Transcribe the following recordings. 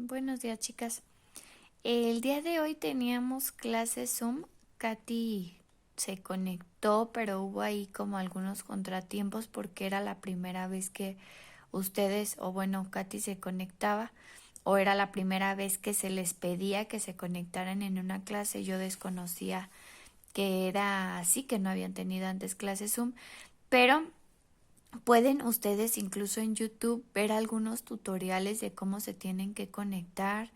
Buenos días, chicas. El día de hoy teníamos clase Zoom. Katy se conectó, pero hubo ahí como algunos contratiempos porque era la primera vez que ustedes, o bueno, Katy se conectaba, o era la primera vez que se les pedía que se conectaran en una clase. Yo desconocía que era así, que no habían tenido antes clase Zoom, pero pueden ustedes incluso en YouTube ver algunos tutoriales de cómo se tienen que conectar,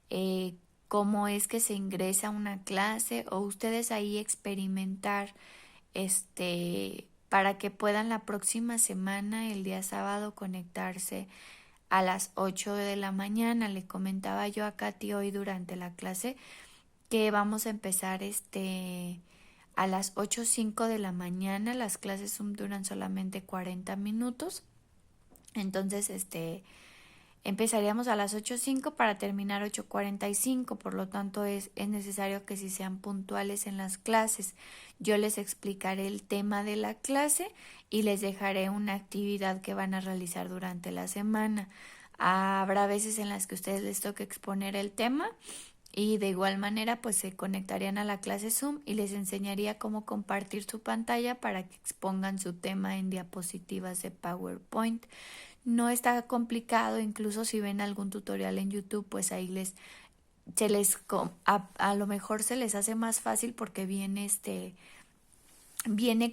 eh, cómo es que se ingresa a una clase, o ustedes ahí experimentar para que puedan la próxima semana, el día sábado, conectarse a las 8 de la mañana. Le comentaba yo a Katy hoy durante la clase que vamos a empezar a las 8:05 de la mañana. Las clases Zoom duran solamente 40 minutos. Entonces, empezaríamos a las 8:05 para terminar 8:45, por lo tanto es necesario que sí sean puntuales en las clases. Yo les explicaré el tema de la clase y les dejaré una actividad que van a realizar durante la semana. Habrá veces en las que a ustedes les toque exponer el tema y de igual manera pues se conectarían a la clase Zoom y les enseñaría cómo compartir su pantalla para que expongan su tema en diapositivas de PowerPoint. No está complicado, incluso si ven algún tutorial en YouTube, pues ahí a lo mejor se les hace más fácil porque viene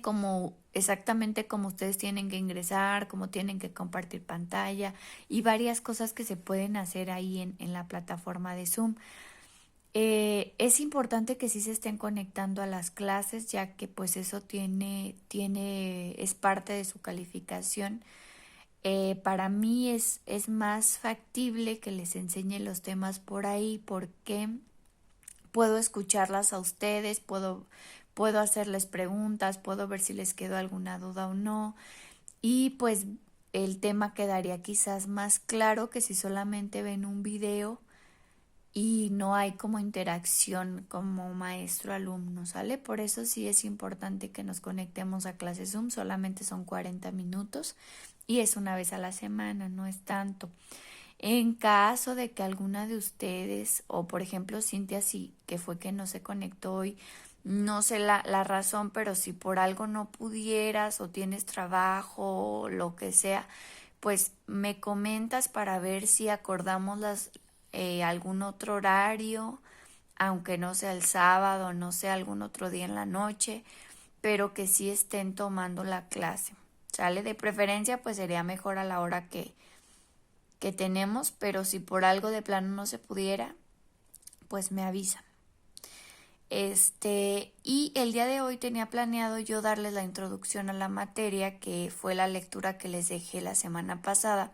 como exactamente como ustedes tienen que ingresar, cómo tienen que compartir pantalla y varias cosas que se pueden hacer ahí en la plataforma de Zoom. Es importante que sí se estén conectando a las clases, ya que pues eso es parte de su calificación. Para mí es más factible que les enseñe los temas por ahí porque puedo escucharlas a ustedes, puedo hacerles preguntas, puedo ver si les quedó alguna duda o no, y pues el tema quedaría quizás más claro que si solamente ven un video y no hay como interacción como maestro-alumno, ¿sale? Por eso sí es importante que nos conectemos a clases Zoom, solamente son 40 minutos y es una vez a la semana, no es tanto. En caso de que alguna de ustedes, o por ejemplo Cintia, sí, que fue que no se conectó hoy, no sé la razón, pero si por algo no pudieras o tienes trabajo o lo que sea, pues me comentas para ver si acordamos algún otro horario, aunque no sea el sábado, no sea algún otro día en la noche, pero que sí estén tomando la clase. ¿Sale? De preferencia, pues sería mejor a la hora que tenemos, pero si por algo de plano no se pudiera, pues me avisan. Y el día de hoy tenía planeado yo darles la introducción a la materia, que fue la lectura que les dejé la semana pasada.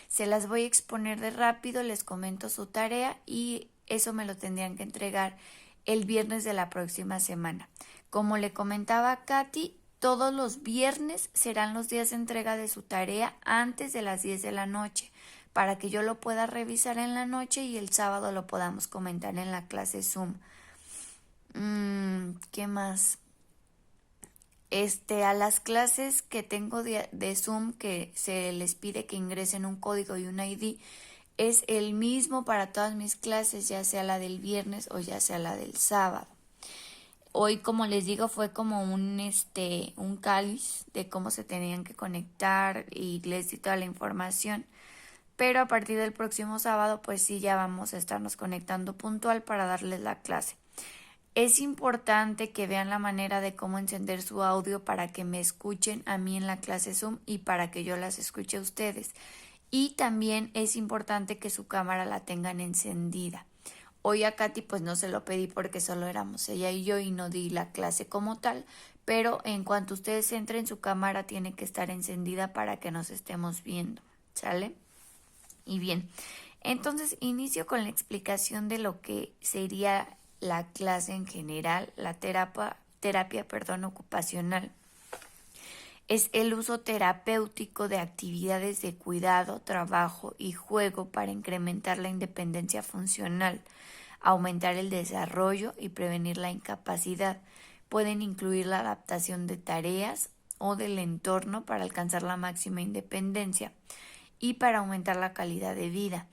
Se las voy a exponer de rápido, les comento su tarea y eso me lo tendrían que entregar el viernes de la próxima semana. Como le comentaba a Katy, todos los viernes serán los días de entrega de su tarea antes de las 10 de la noche, para que yo lo pueda revisar en la noche y el sábado lo podamos comentar en la clase Zoom. ¿Qué más? A las clases que tengo de Zoom, que se les pide que ingresen un código y un ID, es el mismo para todas mis clases, ya sea la del viernes o ya sea la del sábado. Hoy, como les digo, fue como un cáliz de cómo se tenían que conectar y les di toda la información. Pero a partir del próximo sábado, pues sí, ya vamos a estarnos conectando puntual para darles la clase. Es importante que vean la manera de cómo encender su audio para que me escuchen a mí en la clase Zoom y para que yo las escuche a ustedes. Y también es importante que su cámara la tengan encendida. Hoy a Katy pues no se lo pedí porque solo éramos ella y yo y no di la clase como tal, pero en cuanto ustedes entren, su cámara tiene que estar encendida para que nos estemos viendo, ¿sale? Y bien, entonces inicio con la explicación de lo que sería la clase en general. La terapia ocupacional es el uso terapéutico de actividades de cuidado, trabajo y juego para incrementar la independencia funcional, aumentar el desarrollo y prevenir la incapacidad. Pueden incluir la adaptación de tareas o del entorno para alcanzar la máxima independencia y para aumentar la calidad de vida.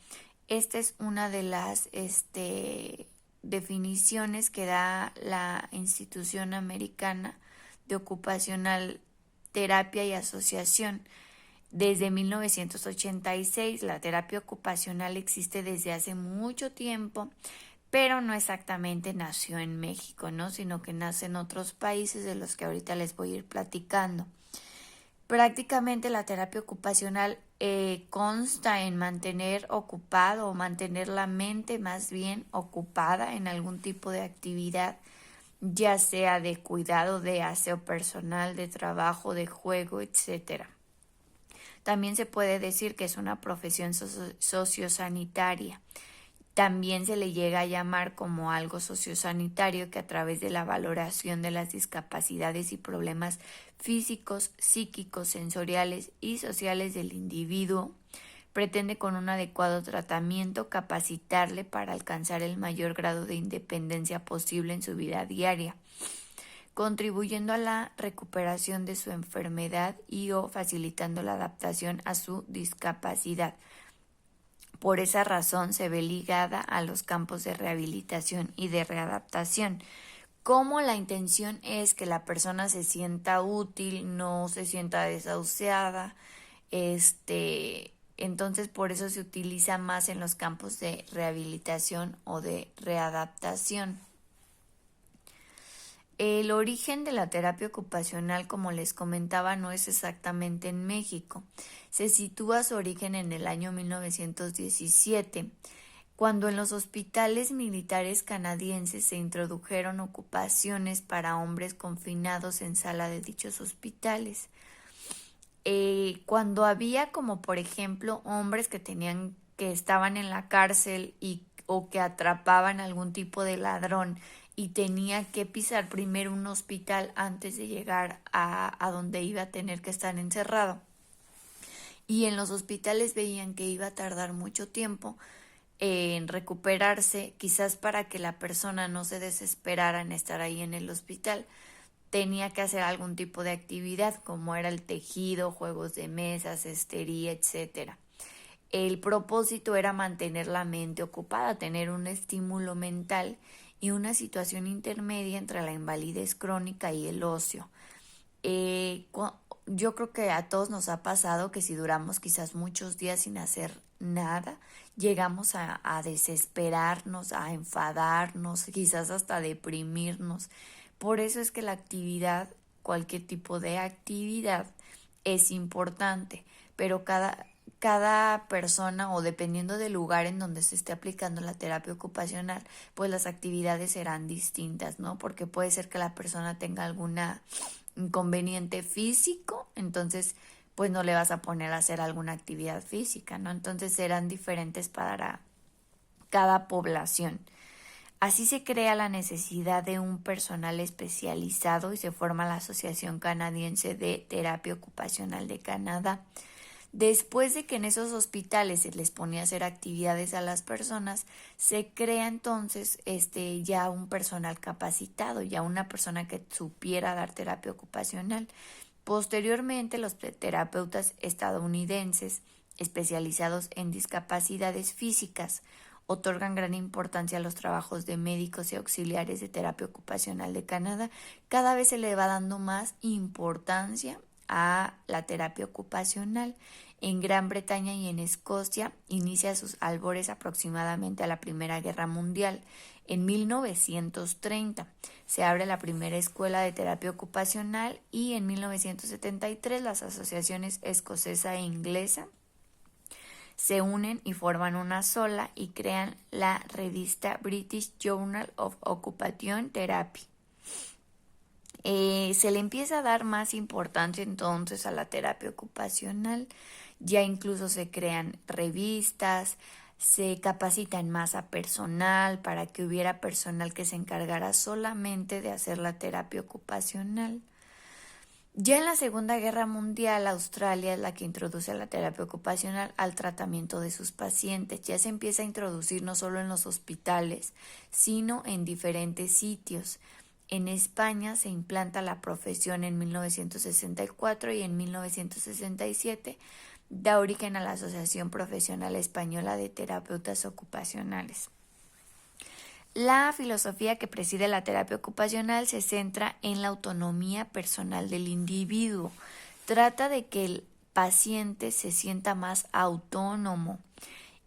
Esta es una de las definiciones que da la Institución Americana de Ocupacional Terapia y Asociación. Desde 1986, la terapia ocupacional existe desde hace mucho tiempo, pero no exactamente nació en México, ¿no? Sino que nace en otros países de los que ahorita les voy a ir platicando. Prácticamente la terapia ocupacional consta en mantener ocupado o mantener la mente más bien ocupada en algún tipo de actividad, ya sea de cuidado, de aseo personal, de trabajo, de juego, etcétera. También se puede decir que es una profesión sociosanitaria. También se le llega a llamar como algo sociosanitario, que a través de la valoración de las discapacidades y problemas físicos, psíquicos, sensoriales y sociales del individuo, pretende con un adecuado tratamiento capacitarle para alcanzar el mayor grado de independencia posible en su vida diaria, contribuyendo a la recuperación de su enfermedad y o facilitando la adaptación a su discapacidad. Por esa razón se ve ligada a los campos de rehabilitación y de readaptación. Como la intención es que la persona se sienta útil, no se sienta desahuciada, entonces por eso se utiliza más en los campos de rehabilitación o de readaptación. El origen de la terapia ocupacional, como les comentaba, no es exactamente en México. Se sitúa su origen en el año 1917, cuando en los hospitales militares canadienses se introdujeron ocupaciones para hombres confinados en sala de dichos hospitales. Cuando había, como por ejemplo, hombres que estaban en la cárcel o que atrapaban algún tipo de ladrón y tenía que pisar primero un hospital antes de llegar a donde iba a tener que estar encerrado. Y en los hospitales veían que iba a tardar mucho tiempo en recuperarse, quizás para que la persona no se desesperara en estar ahí en el hospital. Tenía que hacer algún tipo de actividad, como era el tejido, juegos de mesa, cestería, etcétera. El propósito era mantener la mente ocupada, tener un estímulo mental y una situación intermedia entre la invalidez crónica y el ocio. Yo creo que a todos nos ha pasado que si duramos quizás muchos días sin hacer nada, llegamos a desesperarnos, a enfadarnos, quizás hasta deprimirnos. Por eso es que la actividad, cualquier tipo de actividad, es importante, pero cada persona o dependiendo del lugar en donde se esté aplicando la terapia ocupacional, pues las actividades serán distintas, ¿no? Porque puede ser que la persona tenga alguna inconveniente físico, entonces pues no le vas a poner a hacer alguna actividad física, ¿no? Entonces serán diferentes para cada población. Así se crea la necesidad de un personal especializado y se forma la Asociación Canadiense de Terapia Ocupacional de Canadá. Después de que en esos hospitales se les ponía a hacer actividades a las personas, se crea entonces ya un personal capacitado, ya una persona que supiera dar terapia ocupacional. Posteriormente, los terapeutas estadounidenses especializados en discapacidades físicas otorgan gran importancia a los trabajos de médicos y auxiliares de terapia ocupacional de Canadá. Cada vez se le va dando más importancia a la terapia ocupacional. En Gran Bretaña y en Escocia inicia sus albores aproximadamente a la Primera Guerra Mundial. En 1930 se abre la primera escuela de terapia ocupacional y en 1973 las asociaciones escocesa e inglesa se unen y forman una sola y crean la revista British Journal of Occupation Therapy. Se le empieza a dar más importancia entonces a la terapia ocupacional, ya incluso se crean revistas, se capacitan más a personal para que hubiera personal que se encargara solamente de hacer la terapia ocupacional. Ya en la Segunda Guerra Mundial, Australia es la que introduce la terapia ocupacional al tratamiento de sus pacientes. Ya se empieza a introducir no solo en los hospitales, sino en diferentes sitios. En España se implanta la profesión en 1964 y en 1967 da origen a la Asociación Profesional Española de Terapeutas Ocupacionales. La filosofía que preside la terapia ocupacional se centra en la autonomía personal del individuo. Trata de que el paciente se sienta más autónomo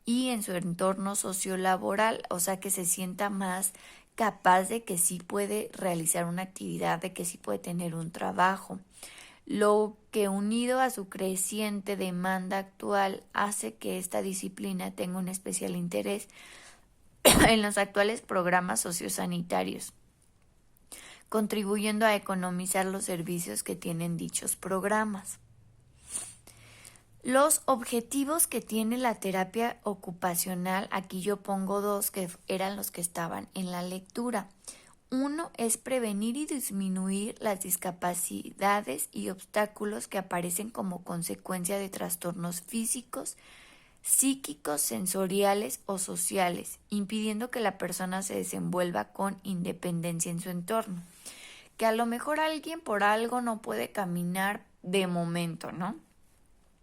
y en su entorno sociolaboral, o sea, que se sienta más capaz de que sí puede realizar una actividad, de que sí puede tener un trabajo. Lo que, unido a su creciente demanda actual, hace que esta disciplina tenga un especial interés en los actuales programas sociosanitarios, contribuyendo a economizar los servicios que tienen dichos programas. Los objetivos que tiene la terapia ocupacional, aquí yo pongo dos que eran los que estaban en la lectura. Uno es prevenir y disminuir las discapacidades y obstáculos que aparecen como consecuencia de trastornos físicos, psíquicos, sensoriales o sociales, impidiendo que la persona se desenvuelva con independencia en su entorno. Que a lo mejor alguien por algo no puede caminar de momento, ¿no?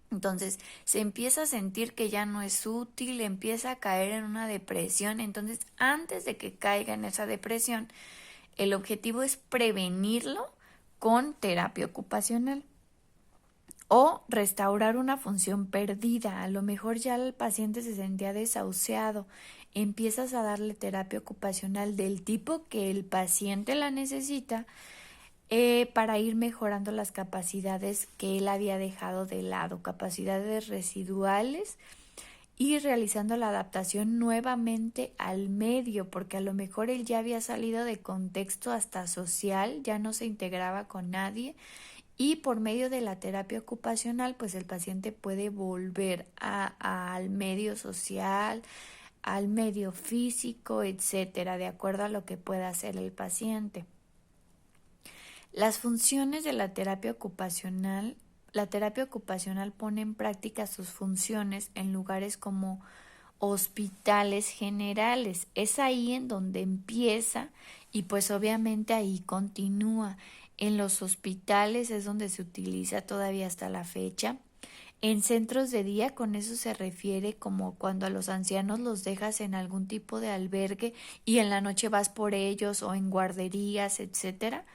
Entonces se empieza a sentir que ya no es útil, empieza a caer en una depresión. Entonces, antes de que caiga en esa depresión, el objetivo es prevenirlo con terapia ocupacional o restaurar una función perdida. A lo mejor ya el paciente se sentía desahuciado. Empiezas a darle terapia ocupacional del tipo que el paciente la necesita, para ir mejorando las capacidades que él había dejado de lado, capacidades residuales, y realizando la adaptación nuevamente al medio, porque a lo mejor él ya había salido de contexto hasta social, ya no se integraba con nadie, y por medio de la terapia ocupacional, pues el paciente puede volver al medio social, al medio físico, etcétera, de acuerdo a lo que pueda hacer el paciente. Las funciones de la terapia ocupacional pone en práctica sus funciones en lugares como hospitales generales. Es ahí en donde empieza y pues obviamente ahí continúa. En los hospitales es donde se utiliza todavía hasta la fecha. En centros de día, con eso se refiere como cuando a los ancianos los dejas en algún tipo de albergue y en la noche vas por ellos, o en guarderías, etcétera.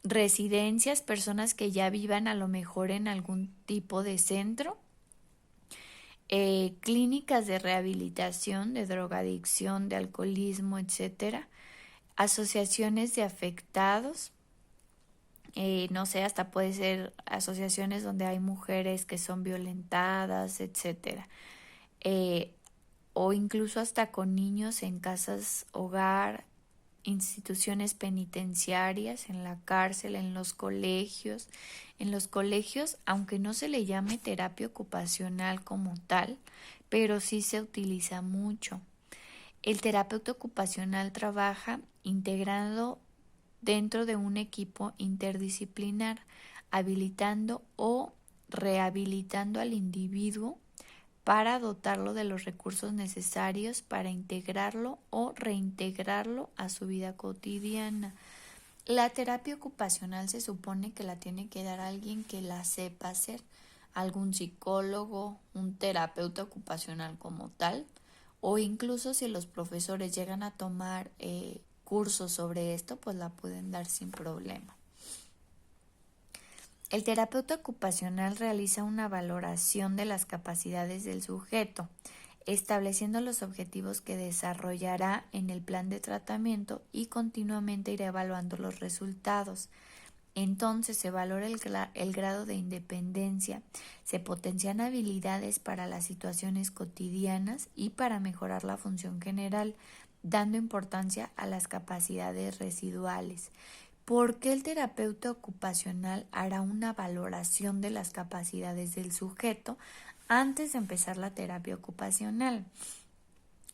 Residencias, personas que ya vivan a lo mejor en algún tipo de centro. Clínicas de rehabilitación, de drogadicción, de alcoholismo, etcétera. Asociaciones de afectados, no sé, hasta puede ser asociaciones donde hay mujeres que son violentadas, etcétera. O incluso hasta con niños en casas hogar, instituciones penitenciarias, en la cárcel, en los colegios. En los colegios, aunque no se le llame terapia ocupacional como tal, pero sí se utiliza mucho. El terapeuta ocupacional trabaja integrado dentro de un equipo interdisciplinar, habilitando o rehabilitando al individuo para dotarlo de los recursos necesarios para integrarlo o reintegrarlo a su vida cotidiana. La terapia ocupacional se supone que la tiene que dar alguien que la sepa hacer, algún psicólogo, un terapeuta ocupacional como tal, o incluso si los profesores llegan a tomar cursos sobre esto, pues la pueden dar sin problema. El terapeuta ocupacional realiza una valoración de las capacidades del sujeto, estableciendo los objetivos que desarrollará en el plan de tratamiento y continuamente irá evaluando los resultados. Entonces se valora el grado de independencia, se potencian habilidades para las situaciones cotidianas y para mejorar la función general, dando importancia a las capacidades residuales. ¿Por qué el terapeuta ocupacional hará una valoración de las capacidades del sujeto antes de empezar la terapia ocupacional?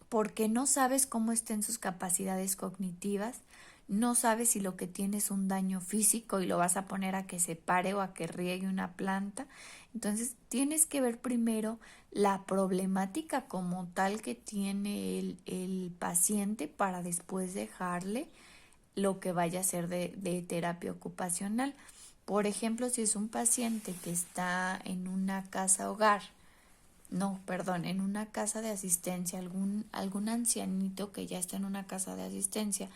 Porque no sabes cómo estén sus capacidades cognitivas, no sabes si lo que tiene es un daño físico y lo vas a poner a que se pare o a que riegue una planta. Entonces tienes que ver primero la problemática como tal que tiene el paciente para después dejarle lo que vaya a ser de terapia ocupacional. Por ejemplo, si es un paciente que está en una casa hogar, no, perdón, en una casa de asistencia, algún ancianito que ya está en una casa de asistencia,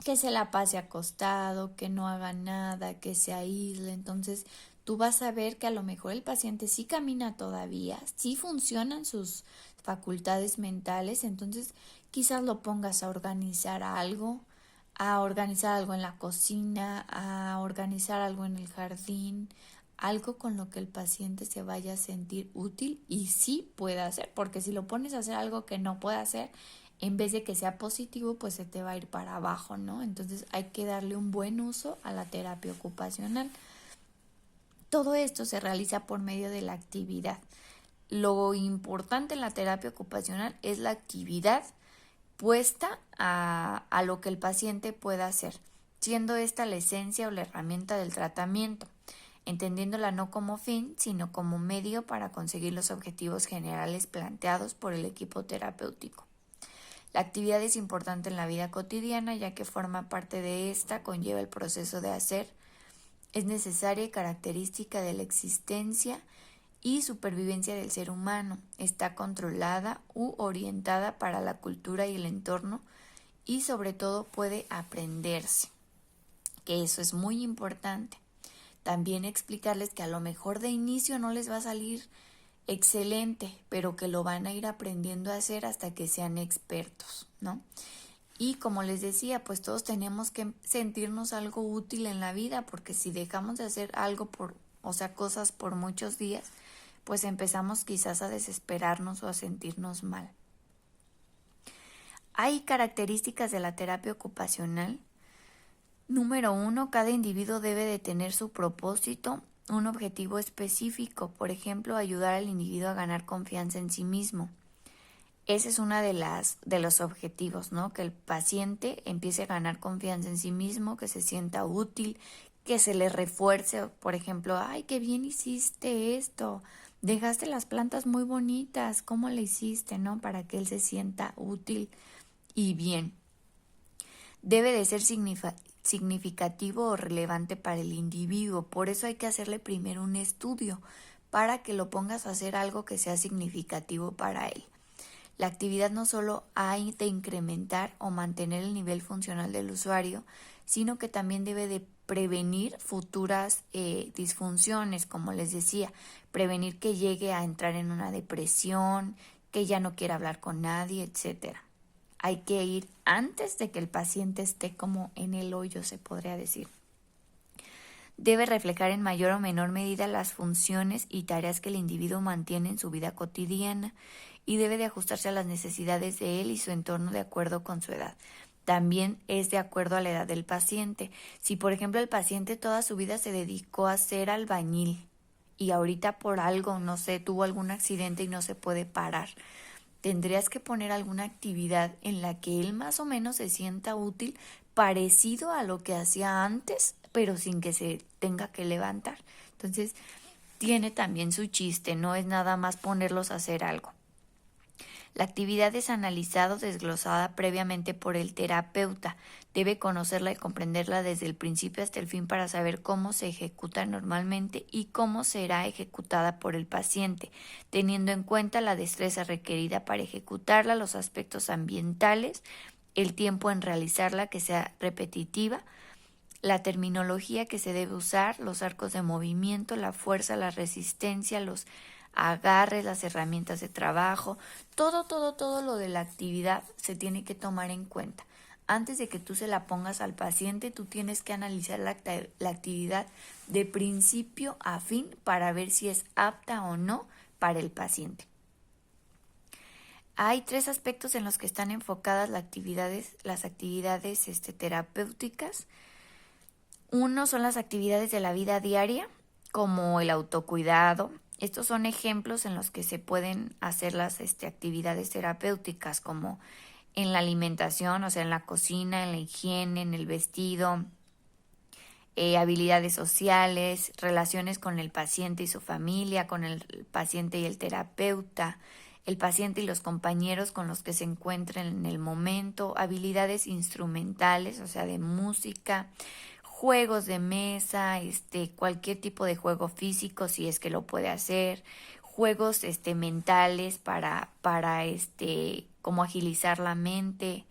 que se la pase acostado, que no haga nada, que se aísle. Entonces tú vas a ver que a lo mejor el paciente sí camina todavía, sí funcionan sus facultades mentales, entonces quizás lo pongas a organizar algo en la cocina, a organizar algo en el jardín, algo con lo que el paciente se vaya a sentir útil y sí pueda hacer, porque si lo pones a hacer algo que no puede hacer, en vez de que sea positivo, pues se te va a ir para abajo, ¿no? Entonces hay que darle un buen uso a la terapia ocupacional. Todo esto se realiza por medio de la actividad. Lo importante en la terapia ocupacional es la actividad puesta a lo que el paciente pueda hacer, siendo esta la esencia o la herramienta del tratamiento, entendiéndola no como fin, sino como medio para conseguir los objetivos generales planteados por el equipo terapéutico. La actividad es importante en la vida cotidiana, ya que forma parte de esta, conlleva el proceso de hacer, es necesaria y característica de la existencia y supervivencia del ser humano, está controlada u orientada para la cultura y el entorno y sobre todo puede aprenderse, que eso es muy importante. También explicarles que a lo mejor de inicio no les va a salir excelente, pero que lo van a ir aprendiendo a hacer hasta que sean expertos, ¿no? Y como les decía, pues todos tenemos que sentirnos algo útil en la vida, porque si dejamos de hacer algo cosas por muchos días, pues empezamos quizás a desesperarnos o a sentirnos mal. Hay características de la terapia ocupacional. Número 1, cada individuo debe de tener su propósito, un objetivo específico, por ejemplo, ayudar al individuo a ganar confianza en sí mismo. Ese es uno de los objetivos, ¿no? Que el paciente empiece a ganar confianza en sí mismo, que se sienta útil, que se le refuerce, por ejemplo, ay, qué bien hiciste esto, dejaste las plantas muy bonitas, ¿cómo le hiciste, no? Para que él se sienta útil y bien. Debe de ser significativo o relevante para el individuo, por eso hay que hacerle primero un estudio para que lo pongas a hacer algo que sea significativo para él. La actividad no solo hay de incrementar o mantener el nivel funcional del usuario, sino que también debe de prevenir futuras disfunciones, como les decía, prevenir que llegue a entrar en una depresión, que ya no quiera hablar con nadie, etcétera. Hay que ir antes de que el paciente esté como en el hoyo, se podría decir. Debe reflejar en mayor o menor medida las funciones y tareas que el individuo mantiene en su vida cotidiana y debe de ajustarse a las necesidades de él y su entorno de acuerdo con su edad. También es de acuerdo a la edad del paciente. Si, por ejemplo, el paciente toda su vida se dedicó a ser albañil y ahorita por algo, no sé, tuvo algún accidente y no se puede parar, tendrías que poner alguna actividad en la que él más o menos se sienta útil, parecido a lo que hacía antes, pero sin que se tenga que levantar. Entonces, tiene también su chiste, no es nada más ponerlos a hacer algo. La actividad es analizada o desglosada previamente por el terapeuta. Debe conocerla y comprenderla desde el principio hasta el fin para saber cómo se ejecuta normalmente y cómo será ejecutada por el paciente, teniendo en cuenta la destreza requerida para ejecutarla, los aspectos ambientales, el tiempo en realizarla que sea repetitiva, la terminología que se debe usar, los arcos de movimiento, la fuerza, la resistencia, los agarres, las herramientas de trabajo, todo lo de la actividad se tiene que tomar en cuenta. Antes de que tú se la pongas al paciente, tú tienes que analizar la actividad de principio a fin para ver si es apta o no para el paciente. Hay 3 aspectos en los que están enfocadas las actividades terapéuticas. Uno son las actividades de la vida diaria, como el autocuidado. Estos son ejemplos en los que se pueden hacer las actividades terapéuticas, como en la alimentación, o sea, en la cocina, en la higiene, en el vestido, habilidades sociales, relaciones con el paciente y su familia, con el paciente y el terapeuta, el paciente y los compañeros con los que se encuentren en el momento, habilidades instrumentales, o sea, de música, juegos de mesa, cualquier tipo de juego físico si es que lo puede hacer, juegos mentales para como agilizar la mente.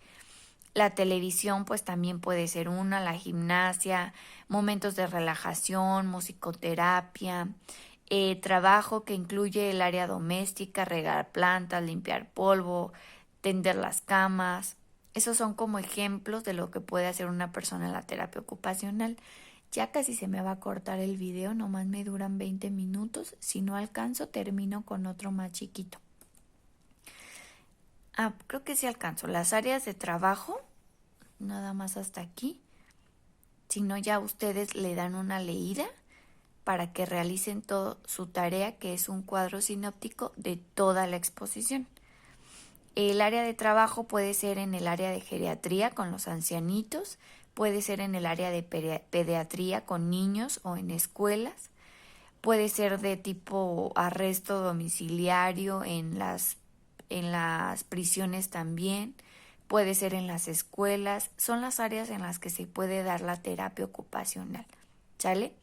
La televisión pues también puede ser una, la gimnasia, momentos de relajación, musicoterapia, trabajo que incluye el área doméstica, regar plantas, limpiar polvo, tender las camas. Esos son como ejemplos de lo que puede hacer una persona en la terapia ocupacional. Ya casi se me va a cortar el video, nomás me duran 20 minutos. Si no alcanzo, termino con otro más chiquito. Creo que sí alcanzo. Las áreas de trabajo, nada más hasta aquí. Si no, ya ustedes le dan una leída para que realicen toda su tarea, que es un cuadro sinóptico de toda la exposición. El área de trabajo puede ser en el área de geriatría con los ancianitos, puede ser en el área de pediatría con niños o en escuelas, puede ser de tipo arresto domiciliario en las prisiones también, puede ser en las escuelas, son las áreas en las que se puede dar la terapia ocupacional, ¿sale?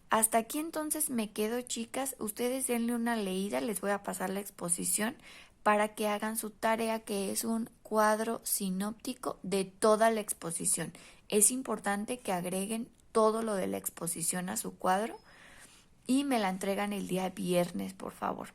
Hasta aquí entonces me quedo, chicas. Ustedes denle una leída, les voy a pasar la exposición para que hagan su tarea, que es un cuadro sinóptico de toda la exposición. Es importante que agreguen todo lo de la exposición a su cuadro y me la entregan el día viernes, por favor.